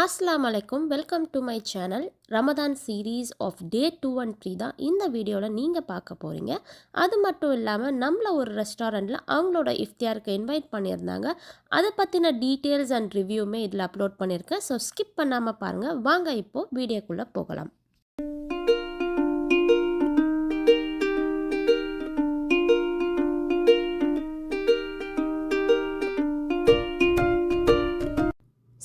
அஸ்ஸலாமு அலைக்கும். Welcome to my channel. Ramadan series of day 2 and 3 தான் இந்த வீடியோவில் நீங்கள் பார்க்க போகிறீங்க. அது மட்டும் இல்லாமல் நம்மள ஒரு ரெஸ்டாரண்ட்டில் அவங்களோட இஃப்தியாருக்கு இன்வைட் பண்ணியிருந்தாங்க. அதை பற்றின டீட்டெயில்ஸ் அண்ட் ரிவ்யூமே இதில் அப்லோட் பண்ணியிருக்கேன். ஸோ ஸ்கிப் பண்ணாமல் பாருங்கள். வாங்க இப்போது வீடியோக்குள்ளே போகலாம்.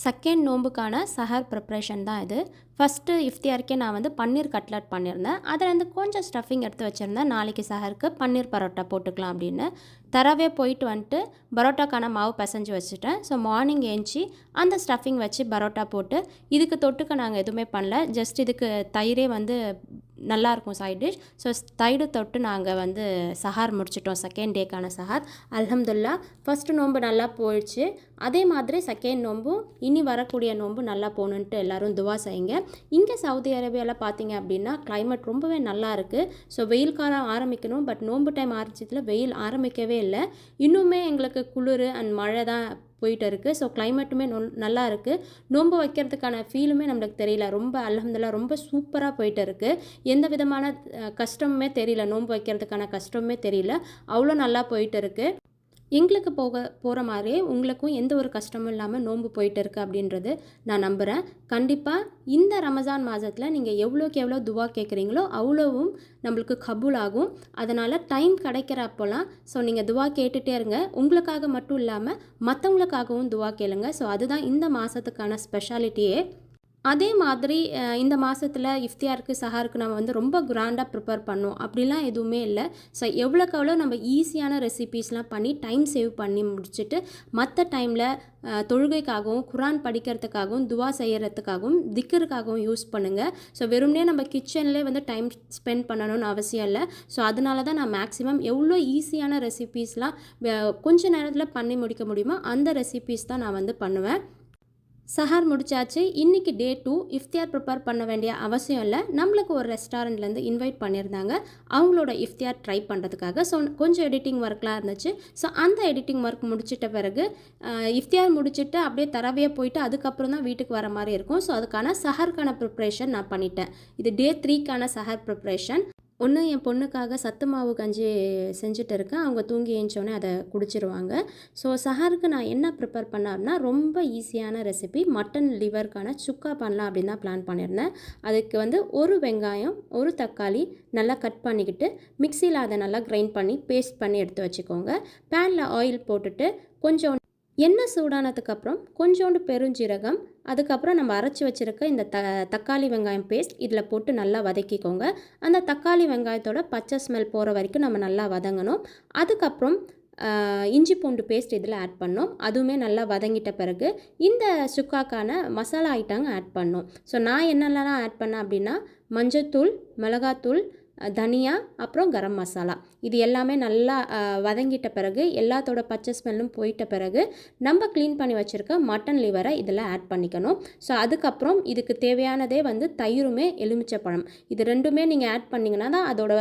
செகண்ட் நோம்புக்கான சஹர் ப்ரிப்ரேஷன் தான் இது. ஃபஸ்ட்டு இஃப்தியாருக்கே நான் வந்து பன்னீர் கட்லட் பண்ணியிருந்தேன். அதில் வந்து கொஞ்சம் ஸ்டஃபிங் எடுத்து வச்சுருந்தேன். நாளைக்கு சஹருக்கு பன்னீர் பரோட்டா போட்டுக்கலாம் அப்படின்னு. தரவே போயிட்டு வந்துட்டு பரோட்டாக்கான மாவு பிசைஞ்சு வச்சுட்டேன். ஸோ மார்னிங் ஏஞ்சி அந்த ஸ்டஃபிங் வச்சு பரோட்டா போட்டு இதுக்கு தொட்டுக்க நாங்கள் எதுவுமே பண்ணல. ஜஸ்ட் இதுக்கு தயிரே வந்து நல்லாயிருக்கும் சைட் டிஷ். ஸோ தயிர் தொட்டு நாங்கள் வந்து சஹார் முடிச்சிட்டோம். செகண்ட் டேக்கான சஹார் அல்ஹம்துலில்லாஹ். ஃபஸ்ட்டு நோன்பு நல்லா போயிடுச்சு. அதே மாதிரி செகண்ட் நோம்பும் இனி வரக்கூடிய நோம்பு நல்லா போகணுன்ட்டு எல்லோரும் துவா செய்யுங்க. இங்கே சவுதி அரேபியாவில் பார்த்தீங்க அப்படின்னா கிளைமேட் ரொம்பவே நல்லா இருக்குது. ஸோ வெயில் காலம் ஆரம்பிக்கணும். பட் நோம்பு டைம் ஆரம்பிச்சதில் வெயில் ஆரம்பிக்கவே இல்லை. இன்னுமே எங்களுக்கு குளிர் அண்ட் மழை தான் போயிட்டு இருக்குது. ஸோ கிளைமேட்டுமே நல்லா இருக்குது. நோன்பு வைக்கிறதுக்கான ஃபீலுமே நம்மளுக்கு தெரியல. ரொம்ப அல்ஹம்துலில்லாஹ் ரொம்ப சூப்பராக போயிட்டு இருக்குது. எந்த விதமான கஷ்டமுமே தெரியல. நோன்பு வைக்கிறதுக்கான கஷ்டமுமே தெரியல. அவ்வளோ நல்லா போயிட்டு இருக்குது. எங்களுக்கு போகிற மாதிரியே உங்களுக்கும் எந்த ஒரு கஷ்டமும் இல்லாமல் நோன்பு போயிட்டு இருக்குது அப்படின்றது நான் நம்புகிறேன். கண்டிப்பாக இந்த ரமஜான் மாதத்தில் நீங்கள் எவ்வளோக்கு எவ்வளோ துவா கேட்குறீங்களோ அவ்வளோவும் நம்மளுக்கு கபூல் ஆகும். அதனால் டைம் கிடைக்கிற அப்போலாம் ஸோ நீங்கள் துவா கேட்டுகிட்டே இருங்க. உங்களுக்காக மட்டும் இல்லாமல் மற்றவங்களுக்காகவும் துவா கேளுங்க. ஸோ அதுதான் இந்த மாதத்துக்கான ஸ்பெஷாலிட்டியே. அதே மாதிரி இந்த மாதத்தில் இஃப்தியாருக்கு சஹாருக்கு நம்ம வந்து ரொம்ப கிராண்டாக ப்ரிப்பேர் பண்ணோம் அப்படிலாம் எதுவுமே இல்லை. ஸோ எவ்வளோக்கு எவ்வளோ நம்ம ஈஸியான ரெசிபீஸ்லாம் பண்ணி டைம் சேவ் பண்ணி முடிச்சுட்டு மற்ற டைமில் தொழுகைக்காகவும் குரான் படிக்கிறதுக்காகவும் துவா செய்கிறதுக்காகவும் திக்கருக்காகவும் யூஸ் பண்ணுங்கள். ஸோ வெறும்னே நம்ம கிச்சன்லேயே வந்து டைம் ஸ்பெண்ட் பண்ணணும்னு அவசியம் இல்லை. ஸோ அதனால தான் நான் மேக்ஸிமம் எவ்வளோ ஈஸியான ரெசிபீஸ்லாம் கொஞ்ச நேரத்தில் பண்ணி முடிக்க முடியுமோ அந்த ரெசிபீஸ் தான் நான் வந்து பண்ணுவேன். சஹார் முடிச்சாச்சு. இன்றைக்கி டே 2. இஃப்தியார் ப்ரிப்பேர் பண்ண வேண்டிய அவசியம் இல்லை. நம்மளுக்கு ஒரு ரெஸ்டாரண்ட்லேருந்து இன்வைட் பண்ணியிருந்தாங்க அவங்களோட இஃப்தியார் ட்ரை பண்ணுறதுக்காக. ஸோ கொஞ்சம் எடிட்டிங் ஒர்க்லாம் இருந்துச்சு. ஸோ அந்த எடிட்டிங் ஒர்க் முடிச்சிட்ட பிறகு இஃப்தியார் முடிச்சுட்டு அப்படியே தரவையே போயிட்டு அதுக்கப்புறம் தான் வீட்டுக்கு வர மாதிரி இருக்கும். ஸோ அதுக்கான சஹருக்கான ப்ரிப்ரேஷன் நான் பண்ணிட்டேன். இது டே 3க்கான சஹர் ப்ரிப்ரேஷன். ஒன்று என் பொண்ணுக்காக சத்து மாவு கஞ்சி செஞ்சுட்டு இருக்கேன். அவங்க தூங்கி ஏஞ்சோடனே அதை குடிச்சிருவாங்க. ஸோ சஹருக்கு நான் என்ன ப்ரிப்பேர் பண்ணேன்னா ரொம்ப ஈஸியான ரெசிபி மட்டன் லிவருக்கான சுக்கா பண்ணலாம் அப்படின்னு தான் பிளான் பண்ணியிருந்தேன். அதுக்கு வந்து ஒரு வெங்காயம் ஒரு தக்காளி நல்லா கட் பண்ணிக்கிட்டு மிக்சியில் அதை நல்லா கிரைண்ட் பண்ணி பேஸ்ட் பண்ணி எடுத்து வச்சுக்கோங்க. பேனில் ஆயில் போட்டுட்டு கொஞ்சம் எண்ணெய் சூடானதுக்கப்புறம் கொஞ்சோண்டு பெருஞ்சீரகம் அதுக்கப்புறம் நம்ம அரைச்சி வச்சுருக்க இந்த தக்காளி வெங்காயம் பேஸ்ட் இதில் போட்டு நல்லா வதக்கிக்கோங்க. அந்த தக்காளி வெங்காயத்தோட பச்சை ஸ்மெல் போகிற வரைக்கும் நம்ம நல்லா வதங்கணும். அதுக்கப்புறம் இஞ்சி பூண்டு பேஸ்ட் இதில் ஆட் பண்ணோம். அதுவுமே நல்லா வதங்கிட்ட பிறகு இந்த சுக்காக்கான மசாலா ஐட்டங்க ஆட் பண்ணோம். ஸோ நான் என்னென்னலாம் ஆட் பண்ணேன் அப்படின்னா மஞ்சத்தூள், மிளகாத்தூள், தனியா, அப்புறம் கரம் மசாலா இது எல்லாமே நல்லா வதங்கிட்ட பிறகு எல்லாத்தோட பச்சை ஸ்மெல்லும் போயிட்ட பிறகு நம்ம க்ளீன் பண்ணி வச்சுருக்க மட்டன் லிவரை இதில் ஆட் பண்ணிக்கணும். ஸோ அதுக்கப்புறம் இதுக்கு தேவையானதே வந்து தயிருமே எலுமிச்சப்பழம் இது ரெண்டுமே நீங்கள் ஆட் பண்ணிங்கன்னா தான் அதோட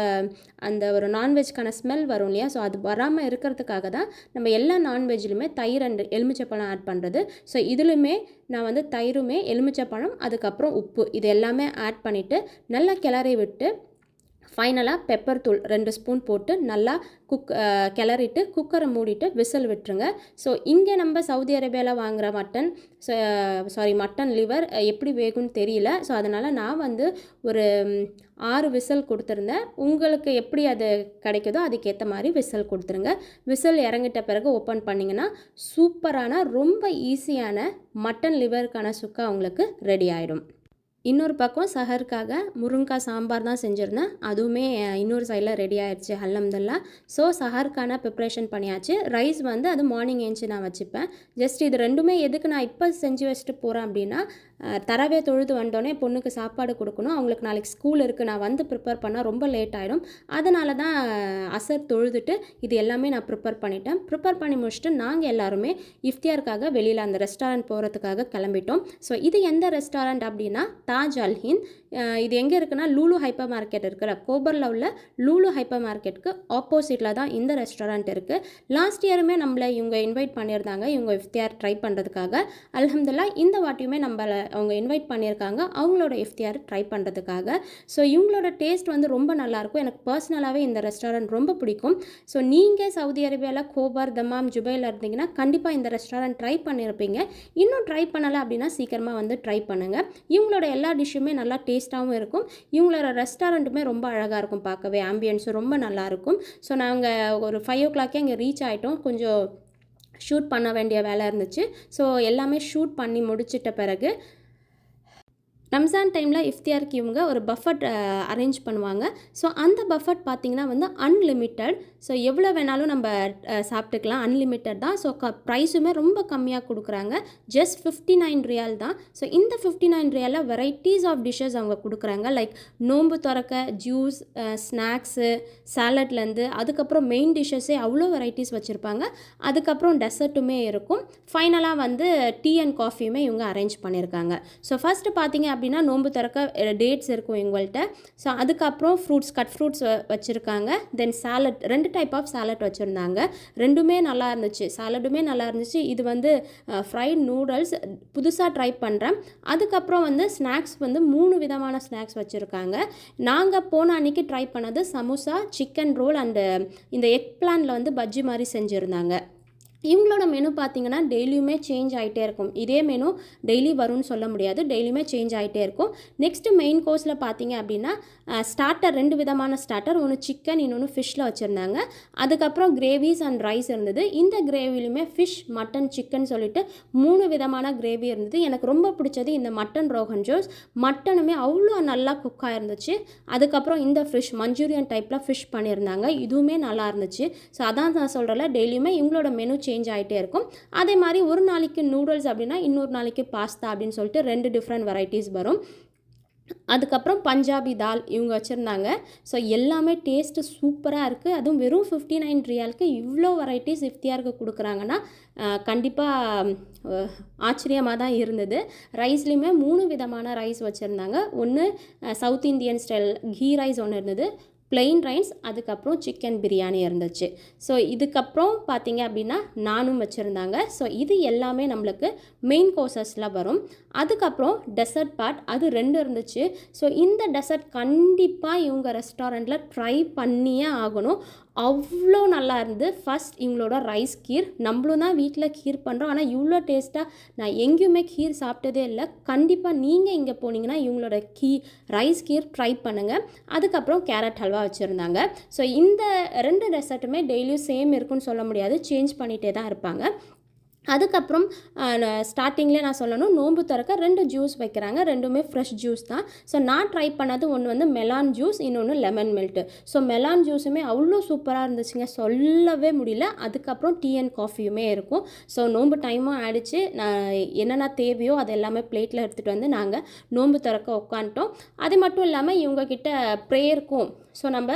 அந்த ஒரு நான்வெஜ்க்கான ஸ்மெல் வரும் இல்லையா. ஸோ அது வராமல் இருக்கிறதுக்காக தான் நம்ம எல்லா நான்வெஜ்லையுமே தயிர் அண்ட் எலுமிச்சப்பழம் ஆட் பண்ணுறது. ஸோ இதுலையுமே நான் வந்து தயிருமே எலுமிச்சப்பழம் அதுக்கப்புறம் உப்பு இது எல்லாமே ஆட் பண்ணிவிட்டு நல்லா கிளறி விட்டு ஃபைனலாக பெப்பர் தூள் 2 ஸ்பூன் போட்டு நல்லா கிளறிட்டு குக்கரை மூடிட்டு விசில் விட்டுருங்க. ஸோ இங்கே நம்ம சவுதி அரேபியாவில் வாங்குகிற மட்டன் லிவர் எப்படி வேகும்னு தெரியல. ஸோ அதனால் நான் வந்து ஒரு 6 விசில் கொடுத்துருந்தேன். உங்களுக்கு எப்படி அது கிடைக்குதோ அதுக்கேற்ற மாதிரி விசில் கொடுத்துருங்க. விசில் இறங்கிட்ட பிறகு ஓப்பன் பண்ணிங்கன்னா சூப்பரான ரொம்ப ஈஸியான மட்டன் லிவருக்கான சுக்கா உங்களுக்கு ரெடி ஆகிடும். இன்னொரு பக்கம் சஹருக்காக முருங்கைக்காய் சாம்பார் தான் செஞ்சுருந்தேன். அதுவுமே இன்னொரு சைடில் ரெடி ஆகிடுச்சு அல்ஹம்துலில்லாஹ். ஸோ சஹருக்கான ப்ரிப்ரேஷன் பண்ணியாச்சு. ரைஸ் வந்து அது மார்னிங் ஏஞ்சி நான் வச்சுப்பேன். ஜஸ்ட் இது ரெண்டுமே எதுக்கு நான் இப்போ செஞ்சு வச்சுட்டு போகிறேன் அப்படின்னா தரவே தொழுது வந்தோடனே பொண்ணுக்கு சாப்பாடு கொடுக்கணும். அவங்களுக்கு நாளைக்கு ஸ்கூல் இருக்குது. நான் வந்து ப்ரிப்பேர் பண்ணால் ரொம்ப லேட் ஆகிடும். அதனால தான் அசர் தொழுதுட்டு இது எல்லாமே நான் ப்ரிப்பேர் பண்ணிட்டேன். ப்ரிப்பேர் பண்ணி முடிச்சுட்டு நாங்கள் எல்லாருமே இஃப்தியாருக்காக வெளியில் அந்த ரெஸ்டாரண்ட் போகிறதுக்காக கிளம்பிட்டோம். ஸோ இது எந்த ரெஸ்டாரண்ட் அப்படின்னா தாஜ் அல்ஹிந்த். இது எங்கே இருக்குன்னா லூலு ஹைப்பர் மார்க்கெட் இருக்குல்ல, கோபரில் உள்ள லூலு ஹைப்பர் மார்க்கெட்டுக்கு ஆப்போசிட்டில் தான் இந்த ரெஸ்டாரண்ட் இருக்குது. லாஸ்ட் இயருமே நம்மளை இவங்க இன்வைட் பண்ணியிருந்தாங்க இவங்க இஃப்தியார் ட்ரை பண்ணுறதுக்காக. அல்ஹம்துலில்லாஹ் இந்த வாட்டியுமே நம்மளை அவங்க இன்வைட் பண்ணியிருக்காங்க அவங்களோட இஃப்தியார் ட்ரை பண்ணுறதுக்காக. ஸோ இவங்களோட டேஸ்ட் வந்து ரொம்ப நல்லாயிருக்கும். எனக்கு பர்சனலாகவே இந்த ரெஸ்டாரண்ட் ரொம்ப பிடிக்கும். ஸோ நீங்கள் சவுதி அரேபியாவில் கோபர், தமாம், ஜுபையில் இருந்தீங்கன்னா கண்டிப்பாக இந்த ரெஸ்டாரண்ட் ட்ரை பண்ணியிருப்பீங்க. இன்னும் ட்ரை பண்ணலை அப்படின்னா சீக்கிரமாக வந்து ட்ரை பண்ணுங்கள். இவங்களோட எல்லா டிஷ்ஷுமே நல்லா டேஸ்ட்டாகவும் இருக்கும். இவங்களோட ரெஸ்டாரண்ட்டுமே ரொம்ப அழகாக இருக்கும், பார்க்கவே ஆம்பியன்ஸும் ரொம்ப நல்லாயிருக்கும். ஸோ நாங்கள் ஒரு 5 o'clock இங்கே ரீச் ஆகிட்டோம். கொஞ்சம் ஷூட் பண்ண வேண்டிய வேலை இருந்துச்சு. ஸோ எல்லாமே ஷூட் பண்ணி முடிச்சிட்ட பிறகு ரம்ஜான் டைமில் இஃப்தியாருக்கு இவங்க ஒரு பஃபட் அரேஞ்ச் பண்ணுவாங்க. ஸோ அந்த பஃபட் பார்த்திங்கன்னா வந்து அன்லிமிட்டட். ஸோ எவ்வளோ வேணாலும் நம்ம சாப்பிட்டுக்கலாம், அன்லிமிட்டட் தான். ஸோ ப்ரைஸுமே ரொம்ப கம்மியாக கொடுக்குறாங்க, ஜஸ்ட் 59 ரியால் தான். ஸோ இந்த 59 ரியாலில் வெரைட்டிஸ் ஆஃப் டிஷ்ஷஸ் அவங்க கொடுக்குறாங்க. லைக் நோன்பு திறக்க ஜூஸ், ஸ்நாக்ஸு, சாலட்லேருந்து அதுக்கப்புறம் மெயின் டிஷ்ஷஸே அவ்வளோ வெரைட்டிஸ் வச்சுருப்பாங்க. அதுக்கப்புறம் டெசர்ட்டுமே இருக்கும். ஃபைனலாக வந்து டீ அண்ட் காஃபியுமே இவங்க அரேஞ்ச் பண்ணியிருக்காங்க. ஸோ ஃபஸ்ட்டு பார்த்திங்க அப்படின்னா நோன்பு திறக்க டேட்ஸ் இருக்கும் இவங்கள்ட்ட. ஸோ அதுக்கப்புறம் ஃப்ரூட்ஸ், கட் ஃப்ரூட்ஸ் வச்சுருக்காங்க. தென் சாலட், 2 டைப் ஆஃப் சாலட் வச்சுருந்தாங்க. ரெண்டுமே நல்லா இருந்துச்சு, சாலடுமே நல்லா இருந்துச்சு. இது வந்து ஃப்ரைட் நூடுல்ஸ் புதுசாக ட்ரை பண்ணுறேன். அதுக்கப்புறம் வந்து ஸ்நாக்ஸ் வந்து 3 விதமான ஸ்நாக்ஸ் வச்சுருக்காங்க. நாங்கள் போன அன்றைக்கி ட்ரை பண்ணது சமோசா, சிக்கன் ரோல் அண்டு இந்த எக் பிளானில் வந்து பஜ்ஜி மாதிரி செஞ்சுருந்தாங்க. இவங்களோட மெனு பார்த்திங்கன்னா டெய்லியுமே சேஞ்ச் ஆகிட்டே இருக்கும். இதே மெனு டெய்லி வரும்னு சொல்ல முடியாது, டெய்லியுமே சேஞ்ச் ஆகிட்டே இருக்கும். நெக்ஸ்ட்டு மெயின் கோர்ஸில் பார்த்திங்க அப்படின்னா ஸ்டார்டர், 2 விதமான ஸ்டார்டர், ஒன்று சிக்கன், இன்னொன்று ஃபிஷ்ஷில் வச்சுருந்தாங்க. அதுக்கப்புறம் கிரேவிஸ் அண்ட் ரைஸ் இருந்தது. இந்த கிரேவிலுமே ஃபிஷ், மட்டன், சிக்கன் சொல்லிட்டு 3 விதமான கிரேவி இருந்தது. எனக்கு ரொம்ப பிடிச்சது இந்த மட்டன் ரோகன் ஜோஸ். மட்டனுமே அவ்வளோ நல்லா குக்காக இருந்துச்சு. அதுக்கப்புறம் இந்த ஃபிஷ் மஞ்சூரியன் டைப்பில் ஃபிஷ் பண்ணியிருந்தாங்க, இதுவுமே நல்லா இருந்துச்சு. ஸோ அதான் நான் சொல்கிறேன்ல, டெய்லியுமே இவங்களோட மெனு சேஞ்ச் ஆகிட்டே இருக்கும். அதே மாதிரி ஒரு நாளைக்கு நூடுல்ஸ் அப்படின்னா இன்னொரு நாளைக்கு பாஸ்தா அப்படின்னு சொல்லிட்டு 2 டிஃப்ரெண்ட் வெரைட்டிஸ் வரும். அதுக்கப்புறம் பஞ்சாபி தால் இவங்க வச்சுருந்தாங்க. ஸோ எல்லாமே டேஸ்ட்டு சூப்பராக இருக்குது. அதுவும் வெறும் 59 ரியாலுக்கு இவ்வளோ வெரைட்டிஸ் இஃப்தியாருக்கு கொடுக்குறாங்கன்னா கண்டிப்பாக ஆச்சரியமாக தான் இருந்தது. ரைஸ்லேயுமே 3 விதமான ரைஸ் வச்சுருந்தாங்க. ஒன்று South Indian style ghee rice ஒன்று இருந்தது, பிளெயின் ரைஸ், அதுக்கப்புறம் சிக்கன் பிரியாணி இருந்துச்சு. ஸோ இதுக்கப்புறம் பார்த்திங்க அப்படின்னா நானும் வச்சுருந்தாங்க. ஸோ இது எல்லாமே நம்மளுக்கு மெயின் கோர்சஸில் வரும். அதுக்கப்புறம் டெசர்ட் பார்ட், அது 2 இருந்துச்சு. ஸோ இந்த டெசர்ட் கண்டிப்பாக இவங்க ரெஸ்டாரண்ட்டில் ட்ரை பண்ணியே ஆகணும், அவ்வளோ நல்லா இருந்து. ஃபஸ்ட் இவங்களோட ரைஸ் கீர், நம்மளும் தான் வீட்டில் கீர் பண்ணுறோம், ஆனால் இவ்வளோ டேஸ்ட்டாக நான் எங்கேயுமே கீர் சாப்பிட்டதே இல்லை. கண்டிப்பாக நீங்கள் இங்கே போனீங்கன்னா இவங்களோட ரைஸ் கீர் ட்ரை பண்ணுங்கள். அதுக்கப்புறம் கேரட் ஹல்வா வச்சுருந்தாங்க. ஸோ இந்த 2 டெசர்ட்டுமே டெய்லியும் சேம் இருக்குன்னு சொல்ல முடியாது, சேஞ்ச் பண்ணிகிட்டே தான் இருப்பாங்க. அதுக்கப்புறம் ஸ்டார்டிங்லேயே நான் சொல்லணும், நோன்பு திறக்க 2 ஜூஸ் வைக்கிறாங்க, ரெண்டுமே ஃப்ரெஷ் ஜூஸ் தான். ஸோ நான் ட்ரை பண்ணது ஒன்று வந்து மெலான் ஜூஸ், இன்னொன்று லெமன் மில்ட்டு. ஸோ மெலான் ஜூஸுமே அவ்வளோ சூப்பராக இருந்துச்சுங்க, சொல்லவே முடியல. அதுக்கப்புறம் டீ அண்ட் காஃபியுமே இருக்கும். ஸோ நோன்பு டைமும் ஆகிடுச்சு. நான் என்னென்ன தேவையோ அது எல்லாமே பிளேட்டில் எடுத்துகிட்டு வந்து நாங்கள் நோன்பு திறக்க உட்காந்துட்டோம். அது மட்டும் இல்லாமல் இவங்கக்கிட்ட ப்ரேயருக்கும், ஸோ நம்ம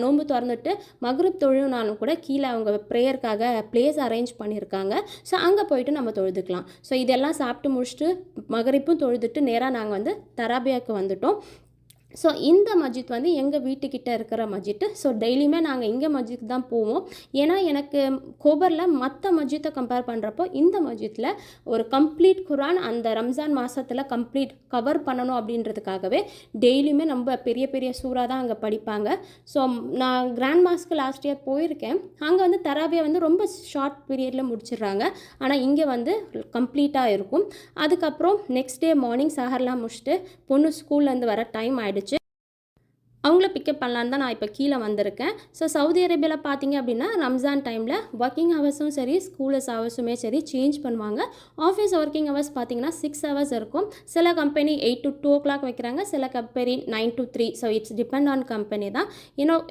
நோன்பு திறந்துட்டு மக்ரிப் தொழுனாலும் கூட கீழே அவங்க ப்ரேயருக்காக பிளேஸ் அரேஞ்ச் பண்ணியிருக்காங்க. ஸோ அங்கே போயிட்டு நம்ம தொழுதுக்கலாம். ஸோ இதெல்லாம் சாப்பிட்டு முடிச்சுட்டு மக்ரிப்பும் தொழுதுட்டு நேராக நாங்கள் வந்து தராபியாவுக்கு வந்துட்டோம். ஸோ இந்த மஸ்ஜித் வந்து எங்கள் வீட்டுக்கிட்ட இருக்கிற மஸ்ஜித்து. ஸோ டெய்லியுமே நாங்கள் இங்கே மஸ்ஜித் தான் போவோம். ஏன்னா எனக்கு கோபரில் மற்ற மஸ்ஜித்தை கம்பேர் பண்ணுறப்போ இந்த மஸ்ஜித்தில் ஒரு கம்ப்ளீட் குரான் அந்த ரம்ஜான் மாதத்தில் கம்ப்ளீட் கவர் பண்ணணும் அப்படின்றதுக்காகவே டெய்லியுமே நம்ம பெரிய பெரிய சூறா தான் அங்கே படிப்பாங்க. ஸோ நான் கிராண்ட் மாஸ்க்கு லாஸ்ட் இயர் போயிருக்கேன். அங்கே வந்து தராவியை வந்து ரொம்ப ஷார்ட் பீரியடில் முடிச்சிடுறாங்க, ஆனால் இங்கே வந்து கம்ப்ளீட்டாக இருக்கும். அதுக்கப்புறம் நெக்ஸ்ட் டே மார்னிங் சஹர்லாம் முடிச்சுட்டு பொண்ணு ஸ்கூல்லேருந்து வர டைம் ஆகிடுச்சு. அவங்கள பிக்கப் பண்ணலான்னு தான் நான் இப்போ கீழே வந்திருக்கேன். ஸோ சவுதி அரேபியாவில் பார்த்தீங்க அப்படின்னா ரம்ஜான் டைமில் ஒர்க்கிங் ஹவர்ஸும் சரி, ஸ்கூலர்ஸ் ஹவர்ஸுமே சரி சேஞ்ச் பண்ணுவாங்க. ஆஃபீஸ் ஒர்க்கிங் ஹவர்ஸ் பார்த்தீங்கன்னா 6 hours இருக்கும். சில கம்பெனி 8 to 2 o'clock வைக்கிறாங்க, சில company 9 to 3. So it's depend on company தான்.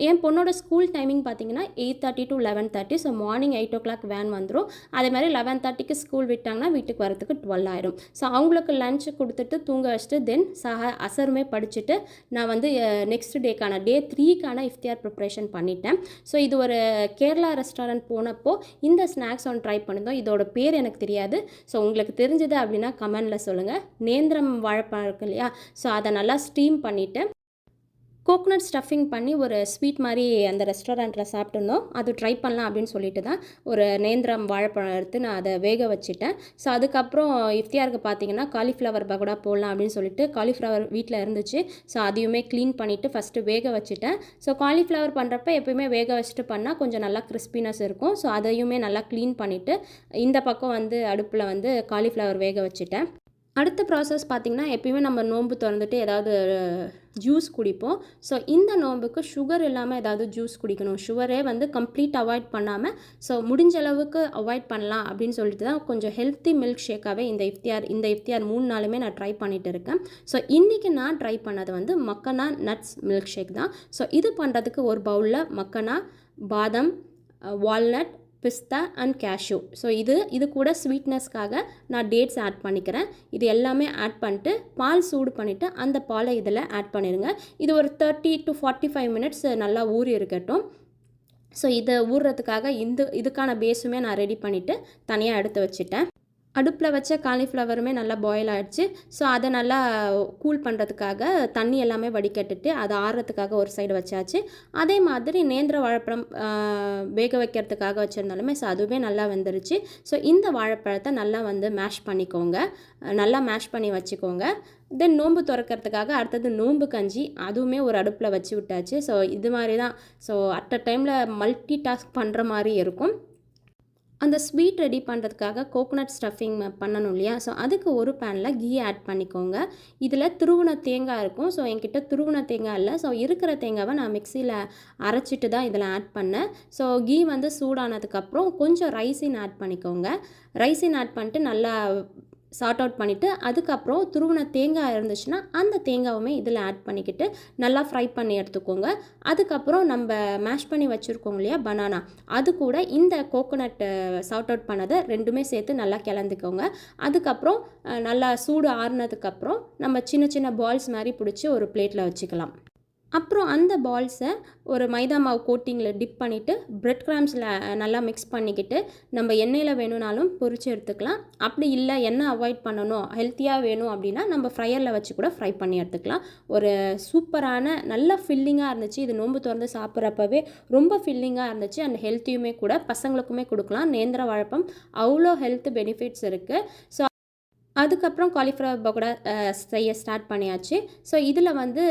என் பொண்ணோட ஸ்கூல் டைமிங் பார்த்தீங்கன்னா 8:30 to 11:30. So morning 8 o'clock van வந்துடும். அதே மாதிரி 11:30க்கு ஸ்கூல் விட்டாங்கன்னா வீட்டுக்கு வரதுக்கு 12 ஆயிடும். ஸோ அவங்களுக்கு லஞ்ச் கொடுத்துட்டு தூங்க வச்சுட்டு தென் அசருமே படிச்சுட்டு நான் வந்து நெக்ஸ்ட் டேக்கான டே 3க்கான இஃப்தியார் ப்ரிப்ரேஷன் பண்ணிட்டேன். ஸோ இது ஒரு கேரளா ரெஸ்டாரண்ட் போனப்போ இந்த ஸ்நாக்ஸ் ஒன்று ட்ரை பண்ணியிருந்தோம். இதோட பேர் எனக்கு தெரியாது. ஸோ உங்களுக்கு தெரிஞ்சது அப்படின்னா கமெண்டில் சொல்லுங்கள். நேந்திரம் வாழைப்பழம் இருக்கு இல்லையா, ஸோ அதை நல்லா ஸ்டீம் பண்ணிவிட்டு கோகோனட் ஸ்டஃபிங் பண்ணி ஒரு ஸ்வீட் மாதிரி அந்த ரெஸ்டாரண்ட்டில் சாப்பிட்டுருந்தோம். அது ட்ரை பண்ணலாம் அப்படின்னு சொல்லிட்டு தான் ஒரு நேந்திரம் வாழைப்பழம் எடுத்து நான் அதை வேக வச்சுட்டேன். ஸோ அதுக்கப்புறம் இஃப்தியாருக்கு பார்த்தீங்கன்னா காலிஃப்ளவர் பகோடா போடலாம் அப்படின்னு சொல்லிட்டு காலிஃப்ளவர் வீட்டில் இருந்துச்சு. ஸோ அதையுமே க்ளீன் பண்ணிவிட்டு ஃபஸ்ட்டு வேக வச்சுட்டேன். ஸோ காலிஃப்ளவர் பண்ணுறப்ப எப்போயுமே வேக வச்சுட்டு பண்ணால் கொஞ்சம் நல்லா கிறிஸ்பினஸ் இருக்கும். ஸோ அதையுமே நல்லா க்ளீன் பண்ணிவிட்டு இந்த பக்கம் வந்து அடுப்பில் வந்து காலிஃப்ளவர் வேக வச்சுட்டேன். அடுத்த ப்ராசஸ் பார்த்திங்கன்னா, எப்பயுமே நம்ம நோன்பு திறந்துட்டு ஏதாவது ஜூஸ் குடிப்போம். ஸோ இந்த நோன்புக்கு சுகர் இல்லாமல் ஏதாவது ஜூஸ் குடிக்கணும். சுகரே வந்து கம்ப்ளீட் அவாய்ட் பண்ணாமல் ஸோ முடிஞ்ச அளவுக்கு அவாய்ட் பண்ணலாம் அப்படின்னு சொல்லிட்டு தான் கொஞ்சம் ஹெல்த்தி மில்க் ஷேக்காகவே இந்த இஃப்தியார் 3 நாளுமே நான் ட்ரை பண்ணிகிட்டு இருக்கேன். ஸோ இன்றைக்கி நான் ட்ரை பண்ணது வந்து மக்கனா நட்ஸ் மில்க் ஷேக் தான். ஸோ இது பண்ணுறதுக்கு ஒரு பவுலில் மக்கனா, பாதாம், வால்நட், பிஸ்தா அண்ட் கேஷ்யூ. ஸோ இது கூட ஸ்வீட்னஸ்க்காக நான் டேட்ஸ் ஆட் பண்ணிக்கிறேன். இது எல்லாமே ஆட் பண்ணிட்டு பால் சூடு பண்ணிவிட்டு அந்த பாலை இதில் ஆட் பண்ணிடுங்க. இது ஒரு 30 to 45 மினிட்ஸ் நல்லா ஊறி இருக்கட்டும். ஸோ இதை ஊறுறதுக்காக இதுக்கான பேஸுமே நான் ரெடி பண்ணிவிட்டு தனியாக எடுத்து வச்சுட்டேன். அடுப்பில் வச்ச காலிஃப்ளவருமே நல்லா பாயில் ஆகிடுச்சு. ஸோ அதை நல்லா கூல் பண்ணுறதுக்காக தண்ணி எல்லாமே வடிகட்டுட்டு அதை ஆறுறதுக்காக ஒரு சைடு வச்சாச்சு. அதே மாதிரி நேந்திர வாழைப்பழம் வேக வைக்கிறதுக்காக வச்சுருந்தாலுமே ஸோ அதுவே நல்லா வெந்துருச்சு. ஸோ இந்த வாழைப்பழத்தை நல்லா வந்து மேஷ் பண்ணிக்கோங்க, நல்லா மேஷ் பண்ணி வச்சுக்கோங்க. தென் நோன்பு திறக்கிறதுக்காக அடுத்தது நோன்பு கஞ்சி அதுவுமே ஒரு அடுப்பில் வச்சு விட்டாச்சு. ஸோ இது மாதிரி தான். ஸோ அட் அ டைமில் மல்டி டாஸ்க் பண்ணுற மாதிரி இருக்கும். அந்த ஸ்வீட் ரெடி பண்ணுறதுக்காக கோகோனட் ஸ்டஃபிங் பண்ணணும் இல்லையா, ஸோ அதுக்கு ஒரு பேனில் கீ ஆட் பண்ணிக்கோங்க. இதில் துருவின தேங்காய் இருக்கும். ஸோ என்கிட்ட துருவின தேங்காய் இல்லை. ஸோ இருக்கிற தேங்காவை நான் மிக்சியில் அரைச்சிட்டு தான் இதில் ஆட் பண்ணேன். ஸோ கீ வந்து சூடானதுக்கப்புறம் கொஞ்சம் ரைசின் ஆட் பண்ணிக்கோங்க. ரைசின் ஆட் பண்ணிட்டு நல்லா சார்ட் அவுட் பண்ணிவிட்டு அதுக்கப்புறம் துருவின தேங்காய் இருந்துச்சுன்னா அந்த தேங்காவுமே இதில் ஆட் பண்ணிக்கிட்டு நல்லா ஃப்ரை பண்ணி எடுத்துக்கோங்க. அதுக்கப்புறம் நம்ம மேஷ் பண்ணி வச்சுருக்கோம் இல்லையா பனானா, அது கூட இந்த கோகோனட் சார்ட் அவுட் பண்ணதை ரெண்டுமே சேர்த்து நல்லா கிளந்துக்கோங்க. அதுக்கப்புறம் நல்லா சூடு ஆறுனதுக்கப்புறம் நம்ம சின்ன சின்ன பால்ஸ் மாதிரி பிடிச்சி ஒரு பிளேட்டில் வச்சுக்கலாம். அப்புறம் அந்த பால்ஸை ஒரு மைதா மாவு கோட்டிங்கில் டிப் பண்ணிவிட்டு பிரெட் கிராம்ஸில் நல்லா மிக்ஸ் பண்ணிக்கிட்டு நம்ம எண்ணெயில் வேணும்னாலும் பொரித்து எடுத்துக்கலாம். அப்படி இல்லை எண்ணெய் அவாய்ட் பண்ணணும், ஹெல்த்தியாக வேணும் அப்படின்னா நம்ம ஃப்ரையரில் வச்சு கூட ஃப்ரை பண்ணி எடுத்துக்கலாம். ஒரு சூப்பரான நல்ல ஃபில்லிங்காக இருந்துச்சு. இது நோன்பு திறந்து சாப்பிட்றப்பவே ரொம்ப ஃபில்லிங்காக இருந்துச்சு. அண்ட் ஹெல்த்தியுமே கூட பசங்களுக்குமே கொடுக்கலாம். நேந்திர வாழைப்பழம் அவ்வளோ ஹெல்த் பெனிஃபிட்ஸ் இருக்குது. ஸோ அதுக்கப்புறம் காலிஃப்ளவர் பகோடா செய்ய ஸ்டார்ட் பண்ணியாச்சு. ஸோ இதில் வந்து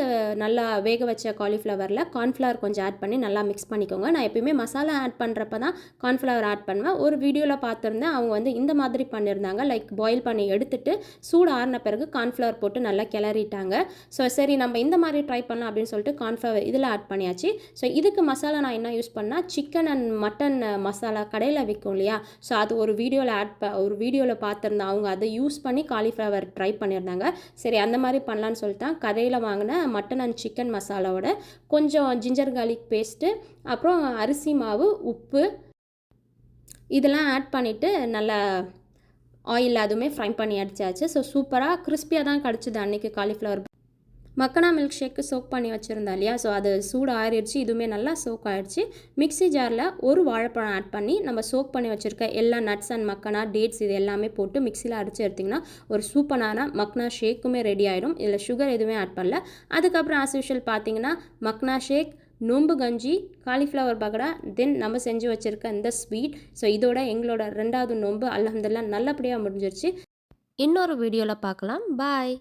நல்லா வேக வச்ச காலிஃப்ளவரில் கார்ன்ஃப்ளவர் கொஞ்சம் ஆட் பண்ணி நல்லா மிக்ஸ் பண்ணிக்கோங்க. நான் எப்பயுமே மசாலா ஆட் பண்ணுறப்ப தான் கார்ன்ஃப்ளவர் ஆட் பண்ணுவேன். ஒரு வீடியோவில் பார்த்துருந்தேன், அவங்க வந்து இந்த மாதிரி பண்ணியிருந்தாங்க. லைக் பாயில் பண்ணி எடுத்துட்டு சூடு ஆறின பிறகு கார்ன்ஃப்ளவர் போட்டு நல்லா கிளறிட்டாங்க. ஸோ சரி நம்ம இந்த மாதிரி ட்ரை பண்ணலாம் அப்படின்னு சொல்லிட்டு கார்ன்ஃப்ளவர் இதில் ஆட் பண்ணியாச்சு. ஸோ இதுக்கு மசாலா நான் என்ன யூஸ் பண்ணால் சிக்கன் அண்ட் மட்டன் மசாலா கடையில் விற்கும் இல்லையா, ஸோ அது ஒரு வீடியோவில் பார்த்துருந்தேன். அவங்க அதை யூஸ் பண்ணி காலிஃப்ளவர் ட்ரை பண்ணியிருந்தாங்க. சரி அந்த மாதிரி பண்ணலான்னு சொல்லிட்டு கடையில் வாங்கின மட்டன் அண்ட் சிக்கன் மசாலாவோட கொஞ்சம் ஜிஞ்சர் கார்லிக் பேஸ்ட்டு, அப்புறம் அரிசி மாவு, உப்பு இதெல்லாம் ஆட் பண்ணிவிட்டு நல்லா ஆயில் அதுவுமே ஃப்ரை பண்ணி அடிச்சாச்சு. ஸோ சூப்பராக கிறிஸ்பியாக தான் கிடச்சிது அன்றைக்கி காலிஃப்ளவர் மக்கனா மில்க் ஷேக்கு சோக் பண்ணி வச்சுருந்தா இல்லையா, ஸோ அது சூடு ஆறிடுச்சு. இதுவுமே நல்லா சோக் ஆகிடுச்சு. மிக்ஸி ஜாரில் ஒரு வாழைப்பழம் ஆட் பண்ணி நம்ம சோக் பண்ணி வச்சுருக்க எல்லா நட்ஸ் அண்ட் மக்கனா டேட்ஸ் இது எல்லாமே போட்டு மிக்ஸியில் அடித்து எடுத்திங்கன்னா ஒரு சூப்பரான மக்னா ஷேக்குமே ரெடி ஆகிடும். இதில் சுகர் எதுவுமே ஆட் பண்ணல. அதுக்கப்புறம் ஆஸ் யூஷுவல் பார்த்தீங்கன்னா மக்னா ஷேக், நோம்பு கஞ்சி, காலிஃப்ளவர் பகோடா, தென் நம்ம செஞ்சு வச்சுருக்க இந்த ஸ்வீட். ஸோ இதோட எங்களோட 2வது நோன்பு அல்ஹம்துலில்லாஹ் நல்லபடியாக முடிஞ்சிருச்சு. இன்னொரு வீடியோவில் பார்க்கலாம். பாய்.